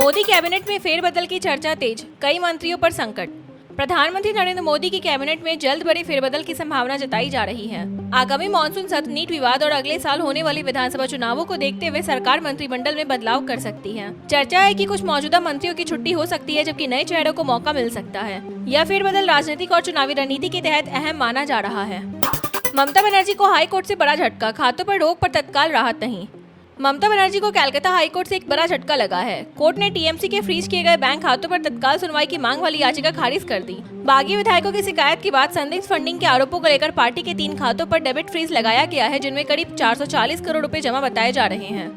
Modi cabinet में फेरबदल की चर्चा तेज, कई मंत्रियों पर संकट। प्रधानमंत्री नरेंद्र मोदी की कैबिनेट में जल्द बड़े फेरबदल की संभावना जताई जा रही है। आगामी मानसून सत्र, नीट विवाद और अगले साल होने वाली विधानसभा चुनावों को देखते हुए सरकार मंत्रिमंडल में बदलाव कर सकती है। चर्चा है कि कुछ मौजूदा मंत्रियों की छुट्टी हो सकती है, जबकि नए चेहरों को मौका मिल सकता है। यह फेरबदल राजनीतिक और चुनावी रणनीति के तहत अहम माना जा रहा है। ममता बनर्जी को हाईकोर्ट से बड़ा झटका, खातों पर रोक पर तत्काल राहत नहीं। ममता बनर्जी को कलकत्ता हाईकोर्ट से एक बड़ा झटका लगा है। कोर्ट ने टीएमसी के फ्रीज किए गए बैंक खातों पर तत्काल सुनवाई की मांग वाली याचिका खारिज कर दी। बागी विधायकों की शिकायत के बाद संदिग्ध फंडिंग के आरोपों को लेकर पार्टी के 3 खातों पर डेबिट फ्रीज लगाया गया है, जिनमें करीब 440 करोड़ रुपए जमा बताए जा रहे हैं।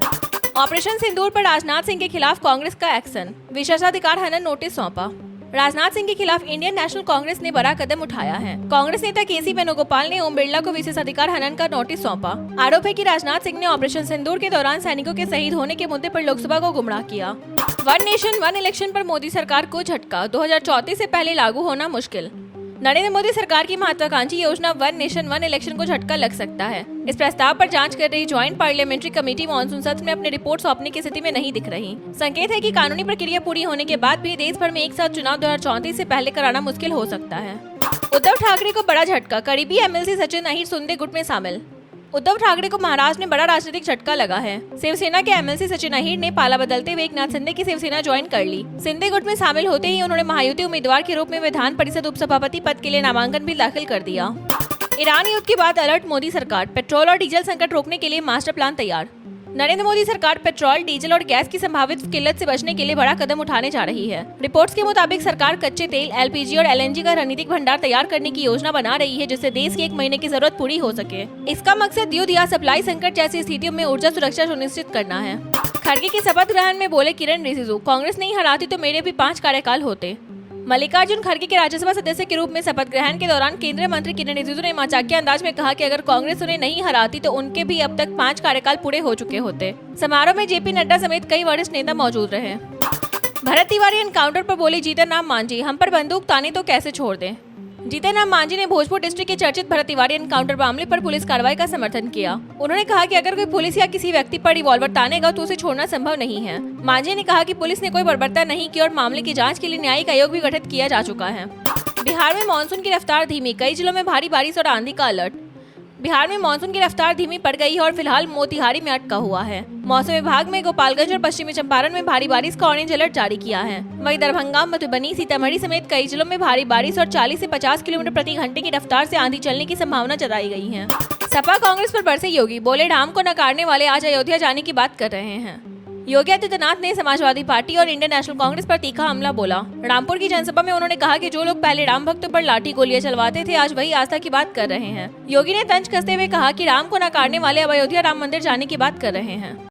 ऑपरेशन सिंदूर पर राजनाथ सिंह के खिलाफ कांग्रेस का एक्शन, विशेषाधिकार हनन नोटिस सौंपा। राजनाथ सिंह के खिलाफ इंडियन नेशनल कांग्रेस ने बड़ा कदम उठाया है। कांग्रेस नेता केसी वेणुगोपाल ने ओम बिरला को विशेषाधिकार हनन का नोटिस सौंपा। आरोप है कि राजनाथ सिंह ने ऑपरेशन सिंदूर के दौरान सैनिकों के शहीद होने के मुद्दे पर लोकसभा को गुमराह किया। वन नेशन वन इलेक्शन पर मोदी सरकार को झटका, 2034 से पहले लागू होना मुश्किल। नरेंद्र मोदी सरकार की महत्वाकांक्षी योजना वन नेशन वन इलेक्शन को झटका लग सकता है। इस प्रस्ताव पर जांच कर रही ज्वाइंट पार्लियामेंट्री कमेटी मानसून सत्र में अपनी रिपोर्ट सौंपने की स्थिति में नहीं दिख रही। संकेत है कि कानूनी प्रक्रिया पूरी होने के बाद भी देश भर में एक साथ चुनाव 2034 से पहले कराना मुश्किल हो सकता है। उद्धव ठाकरे को बड़ा झटका, करीबी एमएलसी सचिन अहिर सुंदे गुट में शामिल। उद्धव ठाकरे को महाराष्ट्र में बड़ा राजनीतिक झटका लगा है। शिवसेना के एमएलसी सचिन अहिर ने पाला बदलते हुए एकनाथ शिंदे की शिवसेना ज्वाइन कर ली। शिंदे गुट में शामिल होते ही उन्होंने महायुति उम्मीदवार के रूप में विधान परिषद उपसभापति पद के लिए नामांकन भी दाखिल कर दिया। ईरान युद्ध के बाद अलर्ट मोदी सरकार, पेट्रोल और डीजल संकट रोकने के लिए मास्टर प्लान तैयार। नरेंद्र मोदी सरकार पेट्रोल, डीजल और गैस की संभावित किल्लत से बचने के लिए बड़ा कदम उठाने जा रही है। रिपोर्ट्स के मुताबिक सरकार कच्चे तेल, एलपीजी और एलएनजी का रणनीतिक भंडार तैयार करने की योजना बना रही है, जिससे देश की 1 महीने की जरूरत पूरी हो सके। इसका मकसद युद्ध या सप्लाई संकट जैसी स्थितियों में ऊर्जा सुरक्षा सुनिश्चित करना है। खड़गे की शपथ ग्रहण में बोले किरण रिजिजू, कांग्रेस नहीं हराती तो मेरे भी 5 कार्यकाल होते। मल्लिकार्जुन खड़गे के राज्यसभा सदस्य के रूप में शपथ ग्रहण के दौरान केंद्रीय मंत्री किरण रिजिजू ने मजाकिया अंदाज में कहा कि अगर कांग्रेस उन्हें नहीं हराती तो उनके भी अब तक 5 कार्यकाल पूरे हो चुके होते। समारोह में जेपी नड्डा समेत कई वरिष्ठ नेता मौजूद रहे। भरत तिवारी एनकाउंटर पर बोली जीतन राम मांझी, हम पर बंदूक ताने तो कैसे छोड़ दें। जीतन राम मांझी ने भोजपुर डिस्ट्रिक्ट के चर्चित भरत तिवारी एनकाउंटर मामले पर पुलिस कार्रवाई का समर्थन किया। उन्होंने कहा कि अगर कोई पुलिस या किसी व्यक्ति पर रिवॉल्वर तानेगा तो उसे छोड़ना संभव नहीं है। मांझी ने कहा कि पुलिस ने कोई बर्बरता नहीं की और मामले की जांच के लिए न्यायिक आयोग भी गठित किया जा चुका है। बिहार में मानसून की रफ्तार धीमी, कई जिलों में भारी बारिश और आंधी का अलर्ट। बिहार में मानसून की रफ्तार धीमी पड़ गई है और फिलहाल मोतिहारी में अटका हुआ है। मौसम विभाग में गोपालगंज और पश्चिमी चंपारण में भारी बारिश का ऑरेंज अलर्ट जारी किया है। वहीं दरभंगा, मधुबनी, सीतामढ़ी समेत कई जिलों में भारी बारिश और 40 से 50 किलोमीटर प्रति घंटे की रफ्तार से आंधी चलने की संभावना जताई गई है। सपा कांग्रेस पर बरसे योगी, बोले राम को नकारने वाले आज अयोध्या जाने की बात कर रहे हैं। योगी आदित्यनाथ ने समाजवादी पार्टी और इंडियन नेशनल कांग्रेस पर तीखा हमला बोला। रामपुर की जनसभा में उन्होंने कहा कि जो लोग पहले राम भक्तों पर लाठी गोलियां चलवाते थे, आज वही आस्था की बात कर रहे हैं। योगी ने तंज कसते हुए कहा कि राम को नकारने वाले अब अयोध्या राम मंदिर जाने की बात कर रहे हैं।